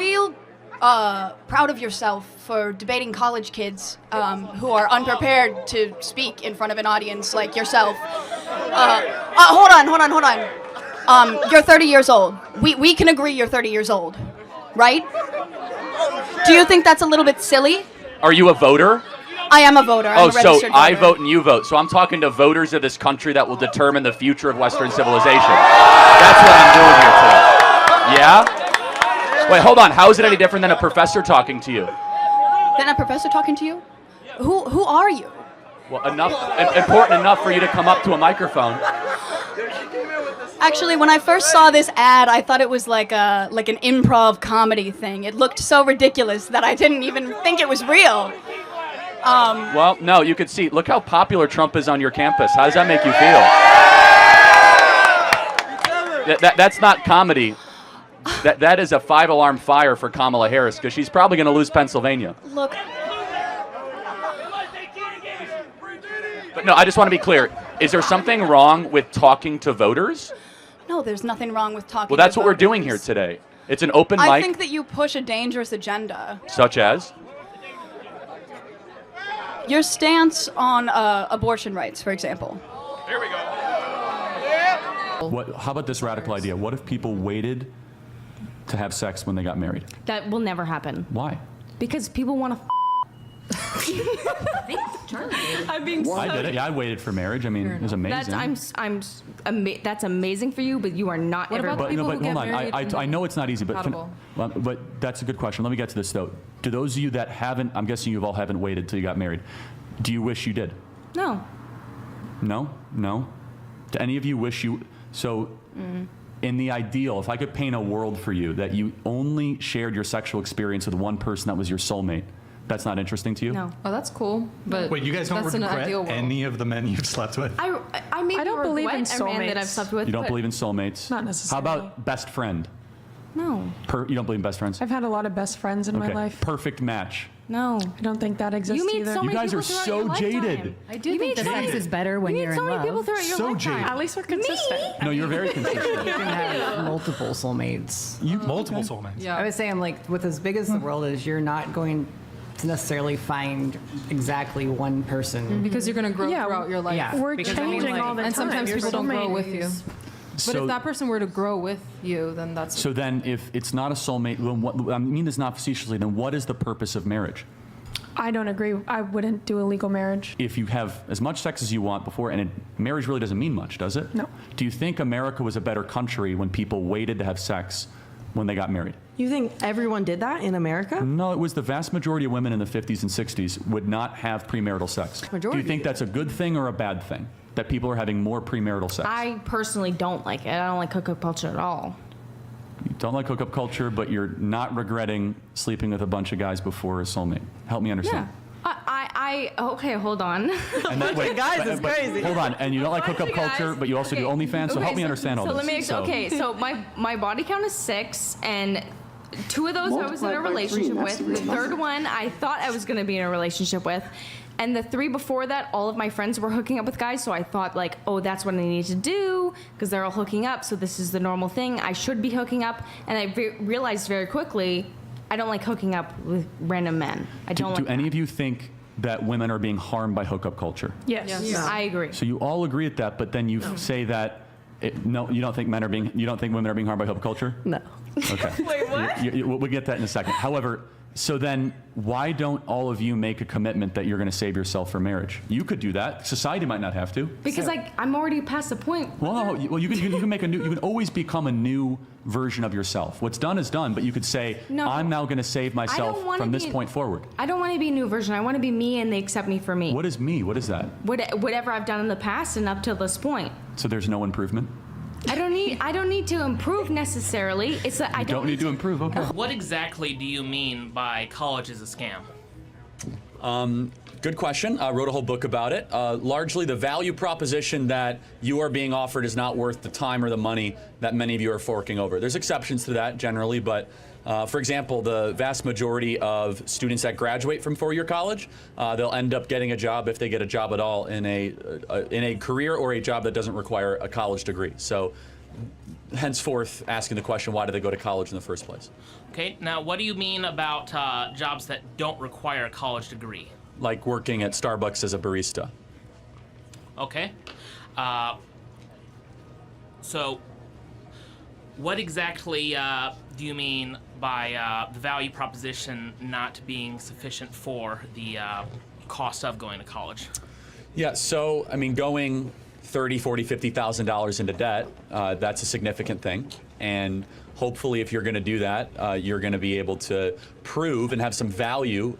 feel proud of yourself for debating college kids who are unprepared to speak in front of an audience like yourself. Hold on. You're 30 years old. We can agree you're 30 years old, right? Do you think that's a little bit silly? Are you a voter? I am a voter. I'm a registered so voter. I vote and you vote. So I'm talking to voters of this country that will determine the future of Western civilization. That's what I'm doing here today. Yeah? Wait, hold on. How is it any different than a professor talking to you? Then a professor talking to you? Who are you? Well, important enough for you to come up to a microphone. Actually, when I first saw this ad, I thought it was like an improv comedy thing. It looked so ridiculous that I didn't even think it was real. Well, no, you could see. Look how popular Trump is on your campus. How does that make you feel? That's not comedy. That is a 5-alarm fire for Kamala Harris because she's probably going to lose Pennsylvania. Look. But no, I just want to be clear. Is there something wrong with talking to voters? No, there's nothing wrong with talking to voters. Well, that's what we're doing here today. It's an open mic. I think that you push a dangerous agenda. Such as? Your stance on abortion rights, for example. Here we go. How about this radical idea? What if people waited to have sex when they got married? That will never happen. Why? Because people want to. I'm being so. I did it. Yeah, I waited for marriage. I mean, it was amazing. That's amazing for you, but you are not. What about people who get married? I know it's not easy, but that's a good question. Let me get to this though. Do those of you that haven't, I'm guessing you all haven't waited till you got married. Do you wish you did? No. No. Do any of you wish you? So, in the ideal, if I could paint a world for you that you only shared your sexual experience with one person that was your soulmate, that's not interesting to you? No. Oh, that's cool. But wait, you guys don't that's an regret ideal world. any of the men you've slept with? I don't believe in a man that I've soulmates. slept with. You don't but believe in soulmates? Not necessarily. How about best friend? No. You don't believe in best friends? I've had a lot of best friends in my life. Perfect match. No. I don't think that exists You meet either. so You many guys people are throughout so your lifetime. jaded. I do think the sex is better when You you're meet so in many love. people throughout your So lifetime. jaded. At least we're consistent. No, you're very You consistent. can have multiple soulmates. Multiple soulmates. Yeah. I was saying, like, with as big as the world is, you're not going to necessarily find exactly one person. Because you're going to grow Yeah, throughout your life. Yeah. We're Because, I mean, changing like- all the and time. sometimes Your people don't soulmate grow with you. But if that person were to grow with you, then that's... So then, if it's not a soulmate, then what, I mean this not facetiously, then what is the purpose of marriage? I don't agree. I wouldn't do a legal marriage. If you have as much sex as you want before, and marriage really doesn't mean much, does it? No. Do you think America was a better country when people waited to have sex when they got married? You think everyone did that in America? No, it was the vast majority of women in the 50s and 60s would not have premarital sex. Do you think that's a good thing or a bad thing? That people are having more premarital sex? I personally don't like it. I don't like hookup culture at all. You don't like hookup culture, but you're not regretting sleeping with a bunch of guys before a soulmate. Help me understand. Okay, hold on. And then, wait, guys is crazy. Hold on, and you don't like hookup Bunch of culture, guys. but you also do OnlyFans, so help me understand all so this. Let me, okay, so my body count is 6, and 2 of those I was in a relationship with. The third one I thought I was going to be in a relationship with. And the 3 before that, all of my friends were hooking up with guys, so I thought, like, oh, that's what I need to do, because they're all hooking up, so this is the normal thing. I should be hooking up. And I realized very quickly, I don't like hooking up with random men. I don't like Do any of you think that women are being harmed by hookup culture? Yes. I agree. So you all agree with that, but then you say that, no, you don't think women are being harmed by hookup culture? No. Okay. Wait, what? We'll get that in a second. However, so then why don't all of you make a commitment that you're going to save yourself for marriage? You could do that. Society might not have to. Because I'm already past the point. Well, you can make you can always become a new version of yourself. What's done is done, but you could say, No. I'm now going to save myself from this point forward. I don't want to be a new version. I want to be me, and they accept me for me. What is me? What is that? Whatever I've done in the past and up to this point. So there's no improvement? I don't need to improve necessarily. It's that I Don't need to improve, okay. What exactly do you mean by college is a scam? Good question. I wrote a whole book about it. Largely the value proposition that you are being offered is not worth the time or the money that many of you are forking over. There's exceptions to that generally, but for example, the vast majority of students that graduate from four-year college, they'll end up getting a job if they get a job at all in a career or a job that doesn't require a college degree. So henceforth asking the question, why do they go to college in the first place? Okay, now what do you mean about jobs that don't require a college degree? Like working at Starbucks as a barista. Okay. So, what exactly do you mean by the value proposition not being sufficient for the cost of going to college? Yeah, so, I mean, going $30,000, $40,000, $50,000 into debt, that's a significant thing. And hopefully, if you're going to do that, you're going to be able to prove and have some value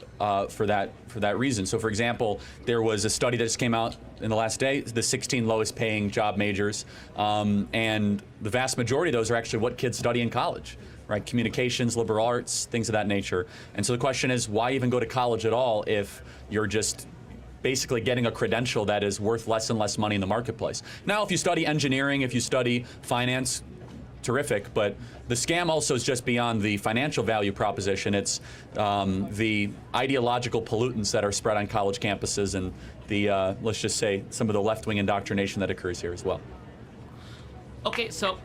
for that reason. So, for example, there was a study that just came out in the last day, the 16 lowest paying job majors, and the vast majority of those are actually what kids study in college, right? Communications, liberal arts, things of that nature. And so the question is, why even go to college at all if you're just basically getting a credential that is worth less and less money in the marketplace? Now, if you study engineering, if you study finance, terrific, but the scam also is just beyond the financial value proposition. It's the ideological pollutants that are spread on college campuses and the, let's just say, some of the left-wing indoctrination that occurs here as well. Okay, so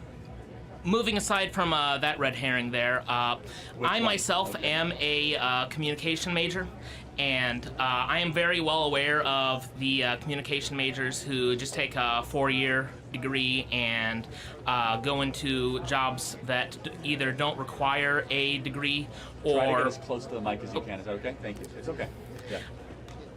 moving aside from that red herring there, I myself am a communication major, and I am very well aware of the communication majors who just take a 4-year degree and go into jobs that either don't require a degree or... Try to get as close to the mic as you can. Is that okay? Thank you. It's okay. Yeah.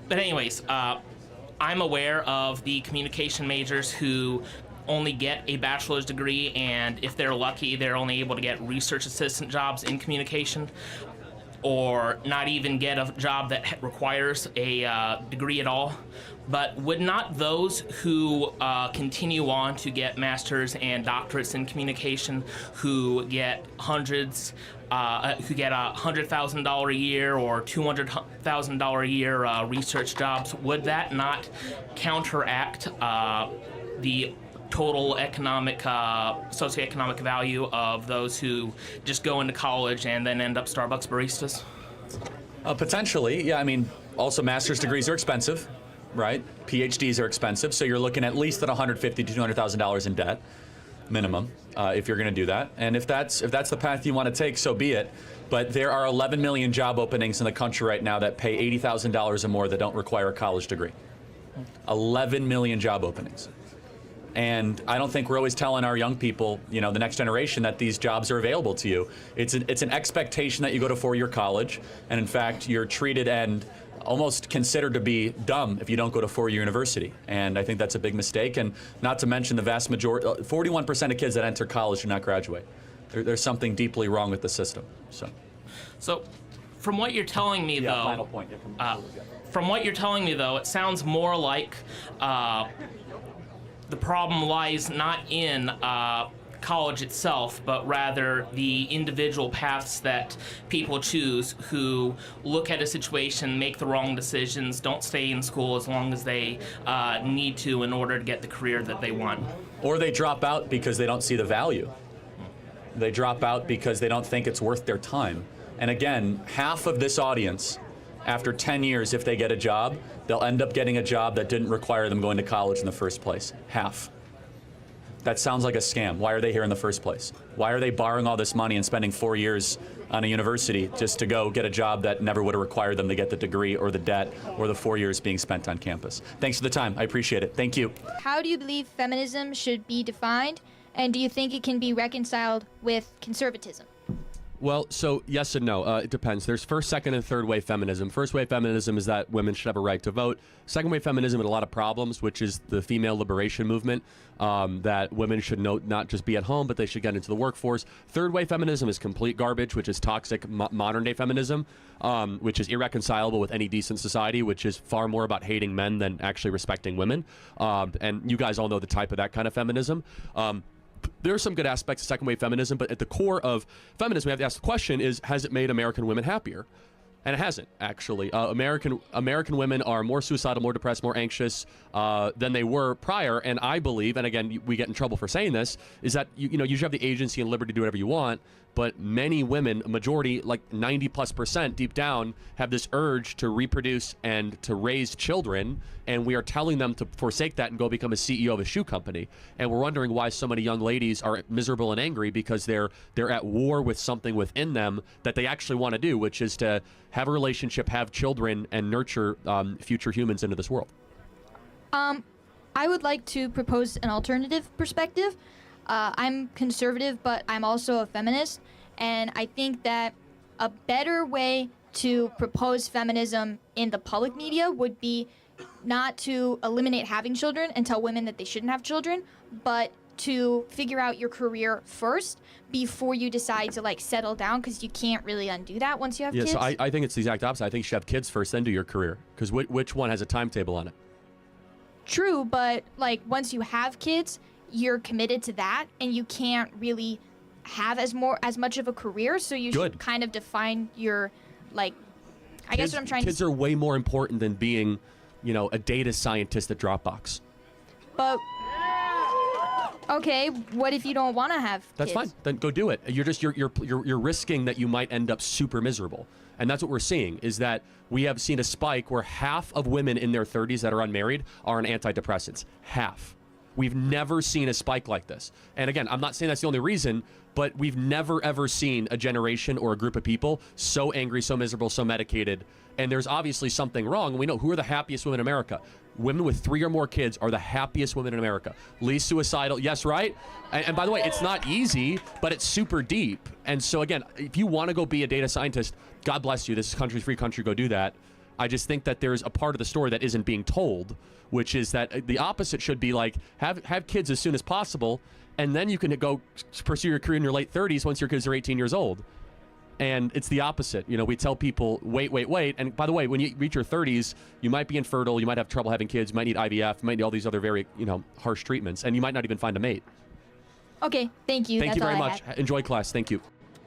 But anyways, I'm aware of the communication majors who only get a bachelor's degree, and if they're lucky, they're only able to get research assistant jobs in communication, or not even get a job that requires a degree at all. But would not those who continue on to get masters and doctorates in communication, who get hundreds, who get $100,000 a year or $200,000 a year research jobs, would that not counteract the total economic, socioeconomic value of those who just go into college and then end up Starbucks baristas? Potentially, yeah. I mean, also master's degrees are expensive, right? PhDs are expensive, so you're looking at least at $150,000 to $200,000 in debt, minimum, if you're going to do that. And if that's the path you want to take, so be it. But there are 11 million job openings in the country right now that pay $80,000 or more that don't require a college degree. 11 million job openings. And I don't think we're always telling our young people, you know, the next generation, that these jobs are available to you. It's an expectation that you go to 4-year college, and in fact, you're treated and almost considered to be dumb if you don't go to 4-year university. And I think that's a big mistake. And not to mention the vast majority, 41% of kids that enter college do not graduate. There's something deeply wrong with the system. So from what you're telling me, though, final point. From what you're telling me, though, it sounds more like the problem lies not in college itself, but rather the individual paths that people choose who look at a situation, make the wrong decisions, don't stay in school as long as they need to in order to get the career that they want. Or they drop out because they don't see the value. They drop out because they don't think it's worth their time. And again, half of this audience, after 10 years, if they get a job, they'll end up getting a job that didn't require them going to college in the first place. Half. That sounds like a scam. Why are they here in the first place? Why are they borrowing all this money and spending 4 years on a university just to go get a job that never would have required them to get the degree or the debt or the 4 years being spent on campus? Thanks for the time. I appreciate it. Thank you. How do you believe feminism should be defined? And do you think it can be reconciled with conservatism? Well, so yes and no. It depends. There's first, second, and third wave feminism. First wave feminism is that women should have a right to vote. Second wave feminism had a lot of problems, which is the female liberation movement, that women should not just be at home, but they should get into the workforce. Third wave feminism is complete garbage, which is toxic modern day feminism, which is irreconcilable with any decent society, which is far more about hating men than actually respecting women. And you guys all know the type of that kind of feminism. There are some good aspects of second wave feminism, but at the core of feminism, we have to ask the question is, has it made American women happier? And it hasn't, actually. American women are more suicidal, more depressed, more anxious than they were prior. And I believe, and again, we get in trouble for saying this, is that you should have the agency and liberty to do whatever you want. but many women, a majority, like 90+% deep down, have this urge to reproduce and to raise children, and we are telling them to forsake that and go become a CEO of a shoe company. And we're wondering why so many young ladies are miserable and angry, because they're at war with something within them that they actually want to do, which is to have a relationship, have children, and nurture future humans into this world. I would like to propose an alternative perspective. I'm conservative, but I'm also a feminist, and I think that a better way to propose feminism in the public media would be not to eliminate having children and tell women that they shouldn't have children, but to figure out your career first before you decide to like settle down, because you can't really undo that once you have kids. So I think it's the exact opposite. I think you should have kids first, then do your career, because which one has a timetable on it? True, but like once you have kids, you're committed to that, and you can't really have as much of a career. So you should kind of define your I guess what I'm trying to. Kids are way more important than being, a data scientist at Dropbox. But okay, what if you don't want to have? That's kids? fine. Then go do it. You're risking that you might end up super miserable. And that's what we're seeing, is that we have seen a spike where half of women in their 30s that are unmarried are on antidepressants. Half. We've never seen a spike like this. And again, I'm not saying that's the only reason, but we've never, ever seen a generation or a group of people so angry, so miserable, so medicated. And there's obviously something wrong. We know who are the happiest women in America. Women with 3 or more kids are the happiest women in America. Least suicidal. Yes, right? And by the way, it's not easy, but it's super deep. And so again, if you want to go be a data scientist, God bless you. This is country, free country, go do that. I just think that there's a part of the story that isn't being told, which is that the opposite should be like, have kids as soon as possible, and then you can go pursue your career in your late 30s once your kids are 18 years old. And it's the opposite. We tell people, wait. And by the way, when you reach your 30s, you might be infertile, you might have trouble having kids, you might need IVF, you might need all these other very, harsh treatments, and you might not even find a mate. Okay, thank you. Thank you That's very all I much. had. Enjoy class. Thank you.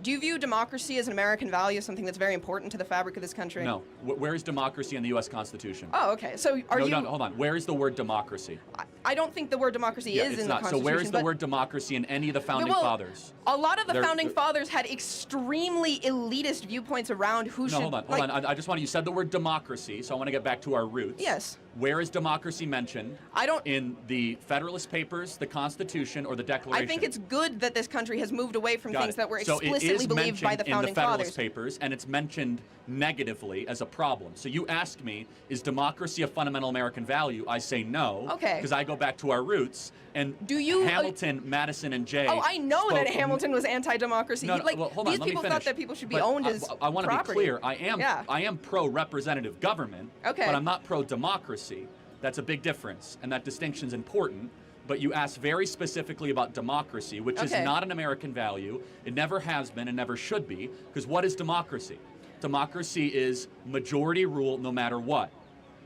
Do you view democracy as an American value, something that's very important to the fabric of this country? No. Where is democracy in the U.S. Constitution? Oh, okay. So No, hold on. Where is the word democracy? I don't think the word democracy is in the Constitution. So where is the word democracy in any of the founding fathers? A lot of the founding fathers had extremely elitist viewpoints around who should... Hold on. I just want to... You said the word democracy, so I want to get back to our roots. Yes. Where is democracy mentioned? I don't... In the Federalist Papers, the Constitution, or the Declaration? I think it's good that this country has moved away from things that were explicitly believed by the founding in the Federalist fathers. Papers, and it's mentioned negatively as a problem. So you ask me, is democracy a fundamental American value? I say no. Okay. Because I go back to our roots. And Hamilton, Madison, and Jay... Oh, I know that Hamilton was anti-democracy. Hold on, these people thought that people should be owned as I want to be clear. I am pro-representative government, okay, but I'm not pro-democracy. That's a big difference, and that distinction is important. But you asked very specifically about democracy, which is not an American value. It never has been and never should be, because what is democracy? Democracy is majority rule no matter what.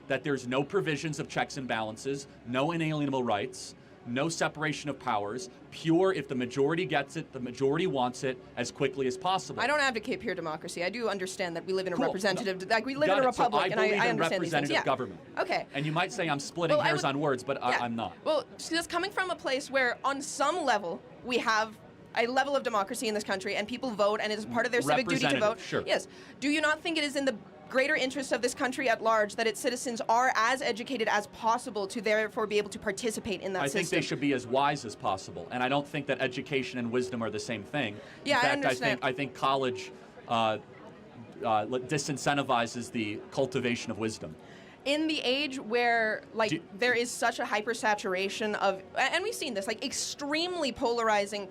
That there's no provisions of checks and balances, no inalienable rights, no separation of powers, pure if the majority gets it, the majority wants it as quickly as possible. I don't advocate pure democracy. I do understand that we live in a representative, we live in a republic, and I understand in representative these things. government. Okay. And you might say I'm splitting hairs on words, but I'm not. Well, see, that's coming from a place where on some level we have a level of democracy in this country and people vote and it is part of their civic duty to vote. Sure. Yes. Do you not think it is in the greater interest of this country at large that its citizens are as educated as possible to therefore be able to participate in that system? I think they should be as wise as possible, and I don't think that education and wisdom are the same thing. Yeah, in fact, I understand. I think college disincentivizes the cultivation of wisdom. In the age where there is such a hypersaturation of, and we've seen this, extremely polarizing,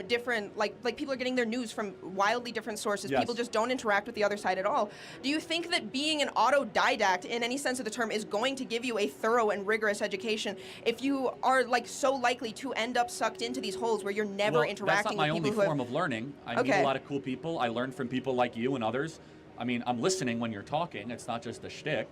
different, people are getting their news from wildly different sources. Yes. People just don't interact with the other side at all. Do you think that being an autodidact in any sense of the term is going to give you a thorough and rigorous education if you are so likely to end up sucked into these holes where you're never interacting with people That's not my only form of learning. I meet a lot of cool people. I learn from people like you and others. I mean, I'm listening when you're talking. It's not just a shtick.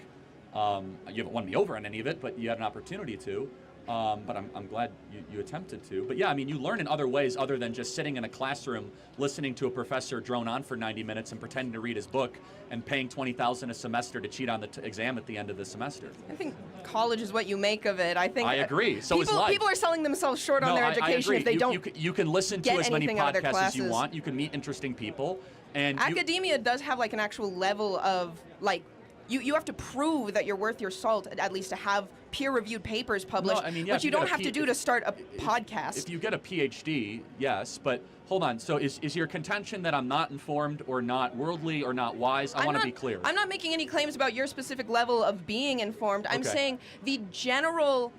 You haven't won me over on any of it, but you had an opportunity to. But I'm glad you attempted to. But yeah, I mean, you learn in other ways other than just sitting in a classroom listening to a professor drone on for 90 minutes and pretending to read his book and paying $20,000 a semester to cheat on the exam at the end of the semester. I think college is what you make of it. I think I agree. So people, is life. People are selling themselves short on their education if they don't. You can listen to get as many anything out of their podcasts as you classes. want. You can meet interesting people. And Academia does have like an actual level of like. You have to prove that you're worth your salt, at least to have peer-reviewed papers published, No, I mean, yeah, which you don't have to do to start a podcast. If you get a PhD, yes, but hold on. So is your contention that I'm not informed or not worldly or not wise? I want to be clear. I'm not making any claims about your specific level of being informed. I'm Okay. saying the general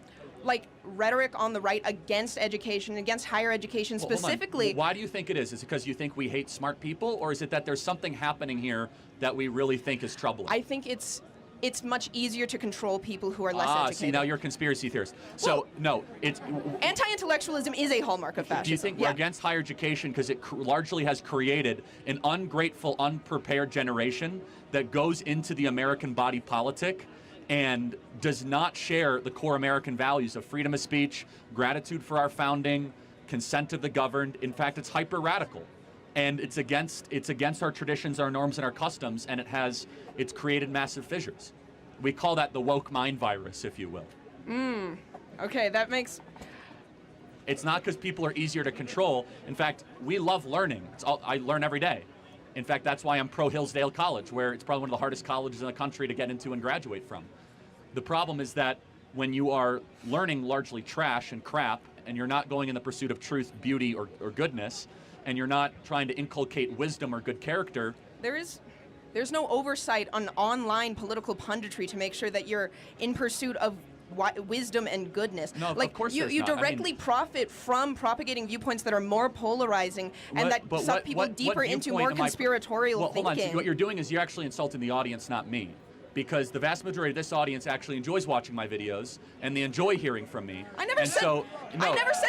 like rhetoric on the right against education, against higher education Well, hold on. specifically. Why do you think it is? Is it because you think we hate smart people, or is it that there's something happening here that we really think is troubling? I think it's much easier to control people who are less educated. See, now you're a conspiracy theorist. So, no, it's... Anti-intellectualism is a hallmark of fascism. Do you think we're against higher education because it largely has created an ungrateful, unprepared generation that goes into the American body politic and does not share the core American values of freedom of speech, gratitude for our founding, consent of the governed? In fact, it's hyper-radical. And it's against our traditions, our norms, and our customs, and it's created massive fissures. We call that the woke mind virus, if you will. Okay, that makes... It's not because people are easier to control. In fact, we love learning. I learn every day. In fact, that's why I'm pro Hillsdale College, where it's probably one of the hardest colleges in the country to get into and graduate from. The problem is that when you are learning largely trash and crap, and you're not going in the pursuit of truth, beauty, or goodness, and you're not trying to inculcate wisdom or good character. There's no oversight on online political punditry to make sure that you're in pursuit of wisdom and goodness. No, like, of course you there's not. directly profit from propagating viewpoints that are more polarizing and that suck people deeper into more conspiratorial thinking. Hold on. So what you're doing is you're actually insulting the audience, not me. Because the vast majority of this audience actually enjoys watching my videos, and they enjoy hearing from me. I never said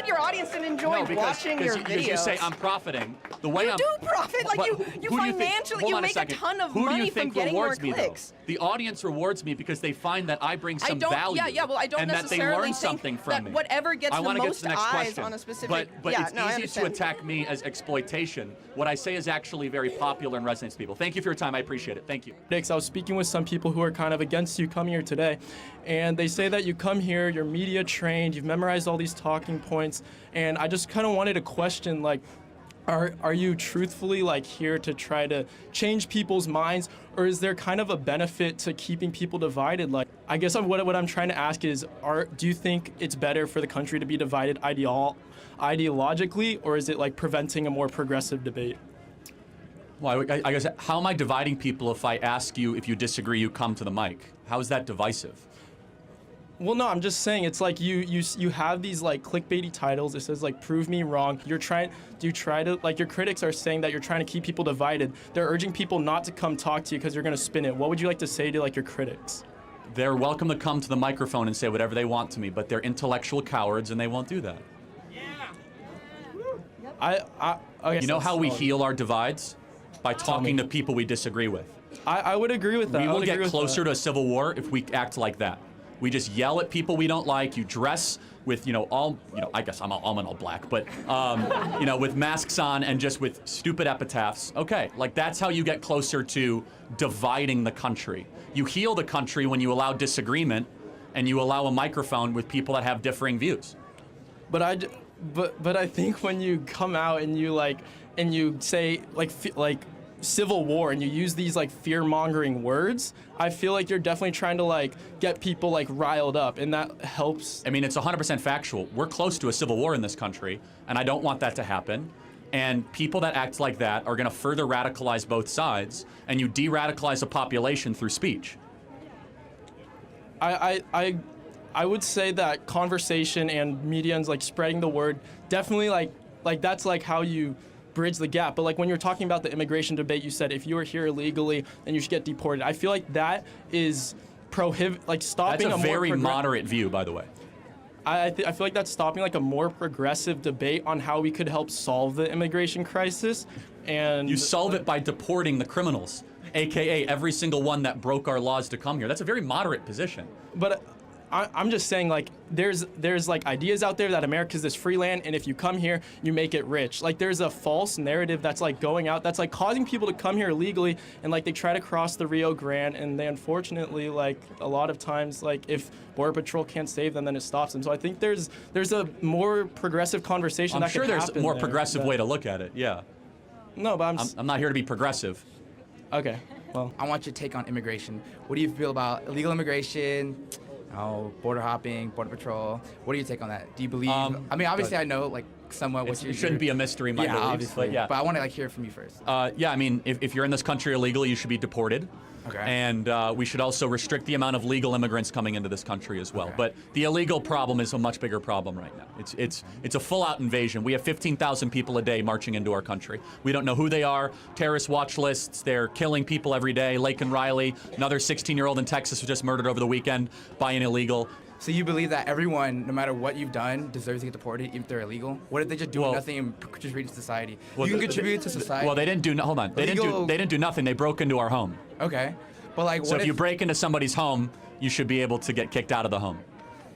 your audience didn't enjoy watching your videos. Because you say I'm profiting. The way you do profit, like you financially, you make a ton of money from getting more clicks. The audience rewards me because they find that I bring some value. Well, I don't and that they necessarily learn think something from that me. whatever gets the most eyes question. on a specific. But it's easy to attack me as exploitation. What I say is actually very popular and resonates with people. Thank you for your time. I appreciate it. Thank you. I was speaking with some people who are kind of against you coming here today, and they say that you come here, you're media trained, you've memorized all these talking points, and I just kind of wanted to question, like, are you truthfully like here to try to change people's minds, or is there kind of a benefit to keeping people divided? Like, I guess what I'm trying to ask is, do you think it's better for the country to be divided ideologically, or is it like preventing a more progressive debate? Well, I guess, how am I dividing people if I ask you if you disagree, you come to the mic? How is that divisive? Well, no, I'm just saying it's like you have these like clickbaity titles. It says like prove me wrong. Your critics are saying that you're trying to keep people divided. They're urging people not to come talk to you because you're going to spin it. What would you like to say to like your critics? They're welcome to come to the microphone and say whatever they want to me, but they're intellectual cowards and they won't do that. I you know how we heal our divides? By talking to people we distree with. I would agree with that. We will get closer to a civil war if we act like that. We just yell at people we don't like. You dress with, I guess I'm all black, but, with masks on and just with stupid epitaphs. Okay, like that's how you get closer to dividing the country. You heal the country when you allow disagreement and you allow a microphone with people that have differing views. But I think when you come out and you say like civil war and you use these like fear-mongering words, I feel like you're definitely trying to like get people like riled up, and that helps. I mean, it's 100% factual. We're close to a civil war in this country, and I don't want that to happen. And people that act like that are going to further radicalize both sides, and you de-radicalize a population through speech. I would say that conversation and media and like spreading the word definitely like that's like how you bridge the gap. But like when you're talking about the immigration debate, you said if you were here illegally, then you should get deported. I feel like that is stopping. That's a very moderate view, by the way. I feel like that's stopping like a more progressive debate on how we could help solve the immigration crisis. And you solve it by deporting the criminals, aka every single one that broke our laws to come here. That's a very moderate position. But I'm just saying, like, there's like ideas out there that America's this free land, and if you come here, you make it rich. Like, there's a false narrative that's like going out, that's like causing people to come here illegally, and like they try to cross the Rio Grande, and they unfortunately, like, a lot of times, like, if Border Patrol can't save them, then it stops them. So I think there's a more progressive conversation. I'm that sure could there's a happen more there, progressive but- way to look at it. Yeah. No, but I'm not here to be progressive. Okay. Well, I want your take on immigration. What do you feel about illegal immigration? Border hopping, border patrol. What do you take on that? Do you believe? I mean, obviously, I know like somewhat what It shouldn't be a mystery, my beliefs, obviously. but yeah. But I want to like hear it from you first. Yeah, I mean, if you're in this country illegally, you should be deported. Okay. And we should also restrict the amount of legal immigrants coming into this country as well. Okay. But the illegal problem is a much bigger problem right now. It's a full-out invasion. We have 15,000 people a day marching into our country. We don't know who they are. Terrorist watch lists. They're killing people every day. Laken Riley, another 16-year-old in Texas, was just murdered over the weekend by an illegal. So you believe that everyone, no matter what you've done, deserves to get deported even if they're illegal? What if they just do nothing and contribute to society? Well, you can contribute to society. Well, they didn't do. Hold on. They didn't do nothing. They broke into our home. Okay. But like, So if you break into somebody's home, you should be able to get kicked out of the home.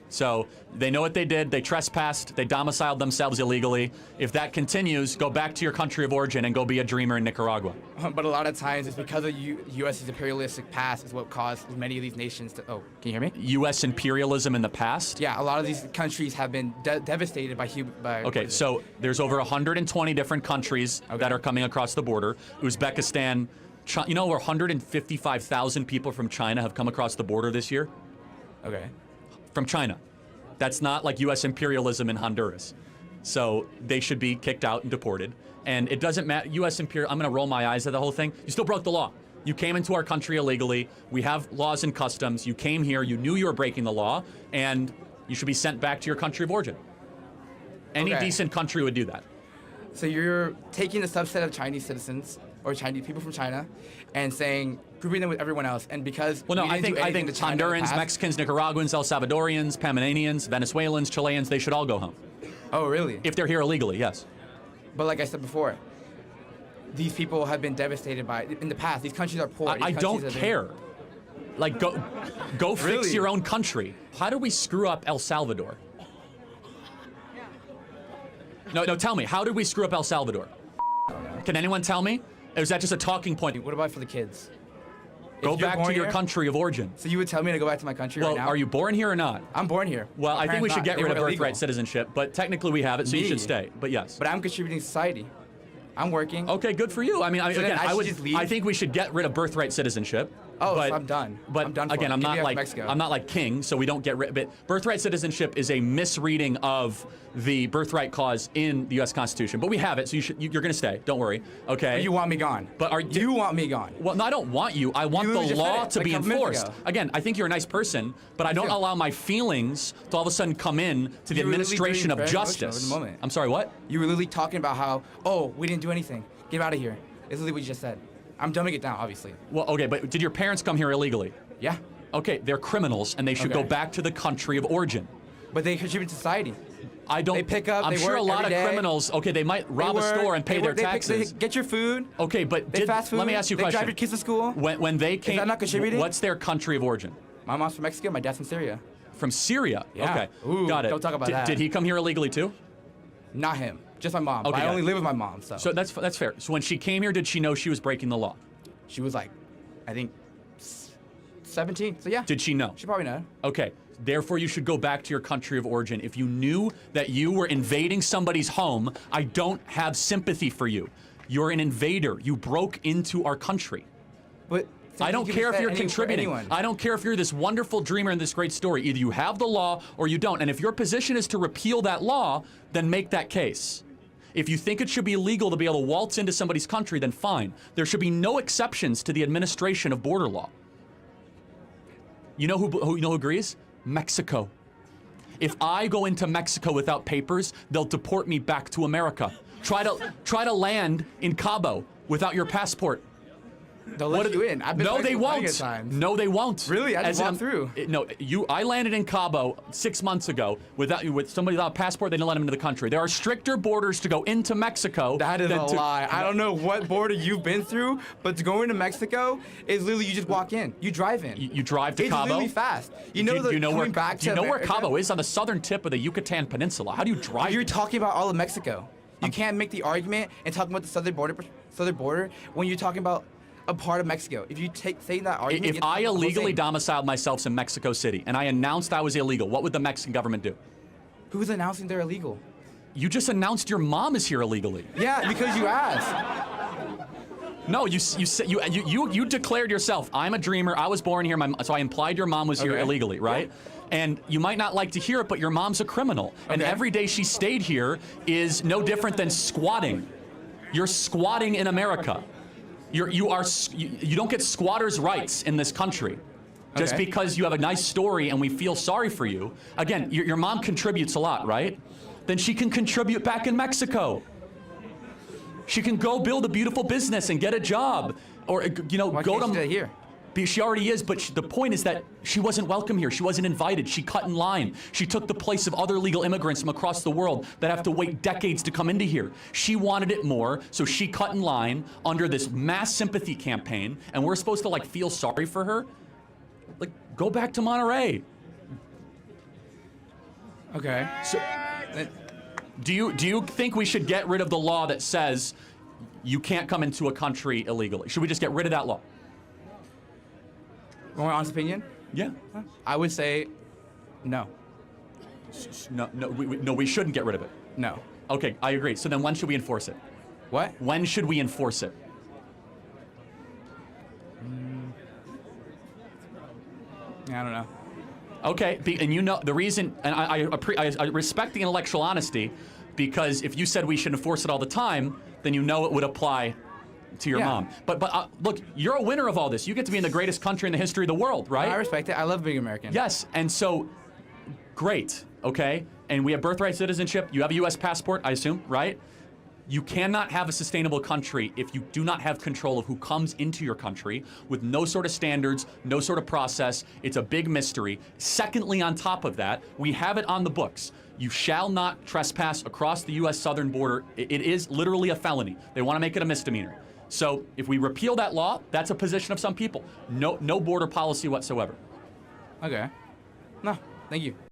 So they know what they did. They trespassed. They domiciled themselves illegally. If that continues, go back to your country of origin and go be a dreamer in Nicaragua. But a lot of times it's because of U.S.'s imperialistic past is what caused many of these nations to. Oh, can you hear me? U.S. imperialism in the past? Yeah, a lot of these countries have been devastated by. Okay, so there's over 120 different countries that are coming across the border. Uzbekistan, you know, over 155,000 people from China have come across the border this year. Okay. From China. That's not like U.S. imperialism in Honduras. So they should be kicked out and deported. And it doesn't matter. U.S. imperial. I'm going to roll my eyes at the whole thing. You still broke the law. You came into our country illegally. We have laws and customs. You came here. You knew you were breaking the law, and you should be sent back to your country of origin. Any decent country would do that. So you're taking a subset of Chinese citizens or Chinese people from China and saying, grouping them with everyone else, and because Well, no, I think Hondurans, Mexicans, Nicaraguans, El Salvadorians, Panamanians, Venezuelans, Chileans, they should all go home. Oh, really? If they're here illegally, yes. But like I said before, these people have been devastated by in the past. These countries are poor. I don't care. Like, go fix Really? your own country. How did we screw up El Salvador? No, tell me. How did we screw up El Salvador? Can anyone tell me? Or is that just a talking point? What about for the kids? Go If you're back to born your here- country of origin. So you would tell me to go back to my country Well, right now? are you born here or not? I'm born here. Well, My I think we parents should not. get They rid of were birthright illegal. citizenship, but technically we have it, so you Me? should stay. But yes. But I'm contributing to society. I'm working. Okay, good for you. I mean, So then again, I should just leave? I think we should get rid of birthright citizenship. Oh, but, so I'm done. But I'm done for again, it. I'm Give me not back like Mexico. I'm not like king, so we don't get rid. But birthright citizenship is a misreading of the birthright clause in the U.S. Constitution. But we have it, so you're going to stay. Don't worry. Okay. But you want me gone. But Do you want me gone? Well, no, I don't want you. I want You the just law said it, to like be a couple minutes enforced. ago. Again, I think you're a nice person, but I don't too. allow my feelings to all of a sudden come in to the You were literally administration being of very emotional justice. in the moment. I'm sorry, what? You were literally talking about how, oh, we didn't do anything. Get out of here. It's literally what you just said. I'm dumbing it down, obviously. Well, okay, but did your parents come here illegally? Yeah. Okay, they're criminals, and they should go Okay. back to the country of origin. But they contribute to society. I don't. They pick up. I'm they sure work a lot every of day. criminals. Okay, they might They rob a work, store and pay they their work, they taxes. They get your food. Okay, but They fast food. let me ask you a They question. drive your kids to school. When they came, that not contributing? what's their country of origin? My mom's from Mexico. My dad's from Syria. From Syria. Yeah. Okay, Ooh, got it. don't talk about that. Did he come here illegally too? Not him. Just my mom. Okay, But I got only it. live with my mom, so. So that's fair. So when she came here, did she know she was breaking the law? She was like, I think, 17. So yeah. Did she know? She probably know. Okay. Therefore, you should go back to your country of origin. If you knew that you were invading somebody's home, I don't have sympathy for you. You're an invader. You broke into our country. But I don't care if you're contributing. I don't care if you're this wonderful dreamer in this great story. Either you have the law or you don't. And if your position is to repeal that law, then make that case. If you think it should be illegal to be able to waltz into somebody's country, then fine. There should be no exceptions to the administration of border law. You know who agrees? Mexico. If I go into Mexico without papers, they'll deport me back to America. Try to land in Cabo without your passport. They'll let you in. I've been no, they plenty of won't. times. No, they won't. Really? I just walked through. No, I landed in Cabo 6 months ago with somebody without a passport. They didn't let him into the country. There are stricter borders to go into Mexico. That is a lie. I don't know what border you've been through, but to go into Mexico is literally you just walk in. You drive in. You drive to it's Cabo. It's really fast. You know where Cabo is on the southern tip of the Yucatan Peninsula? How do you drive? You're talking about all of Mexico. You can't make the argument and talk about the southern border when you're talking about a part of Mexico. If you say that argument, if I illegally domiciled myself in Mexico City and I announced I was illegal, what would the Mexican government do? Who's announcing they're illegal? You just announced your mom is here illegally. Yeah, because you asked. No, you declared yourself. I'm a dreamer. I was born here, so I implied your mom was here illegally, right? Yeah. And you might not like to hear it, but your mom's a criminal, and every day she stayed here is no different than squatting. You're squatting in America. You don't get squatters' rights in this country. Just because you have a nice story and we feel sorry for you. Again, your mom contributes a lot, right? Then she can contribute back in Mexico. She can go build a beautiful business and get a job, or Why go can't to she here. She already is, but the point is that she wasn't welcome here. She wasn't invited. She cut in line. She took the place of other legal immigrants from across the world that have to wait decades to come into here. She wanted it more, so she cut in line under this mass sympathy campaign, and we're supposed to feel sorry for her? Go back to Monterey. Okay. So, do you think we should get rid of the law that says you can't come into a country illegally? Should we just get rid of that law? My honest opinion? Yeah. I would say no. No, we shouldn't get rid of it. No. Okay, I agree. So then when should we enforce it? What? When should we enforce it? I don't know. Okay, and the reason, and I respect the intellectual honesty, because if you said we should enforce it all the time, then it would apply to your mom. But look, you're a winner of all this. You get to be in the greatest country in the history of the world, right? I respect it. I love being American. Yes, and so, great, okay? And we have birthright citizenship. You have a U.S. passport, I assume, right? You cannot have a sustainable country if you do not have control of who comes into your country with no sort of standards, no sort of process. It's a big mystery. Secondly, on top of that, we have it on the books. You shall not trespass across the U.S. southern border. It is literally a felony. They want to make it a misdemeanor. So if we repeal that law, that's a position of some people. No border policy whatsoever. Okay. No, thank you.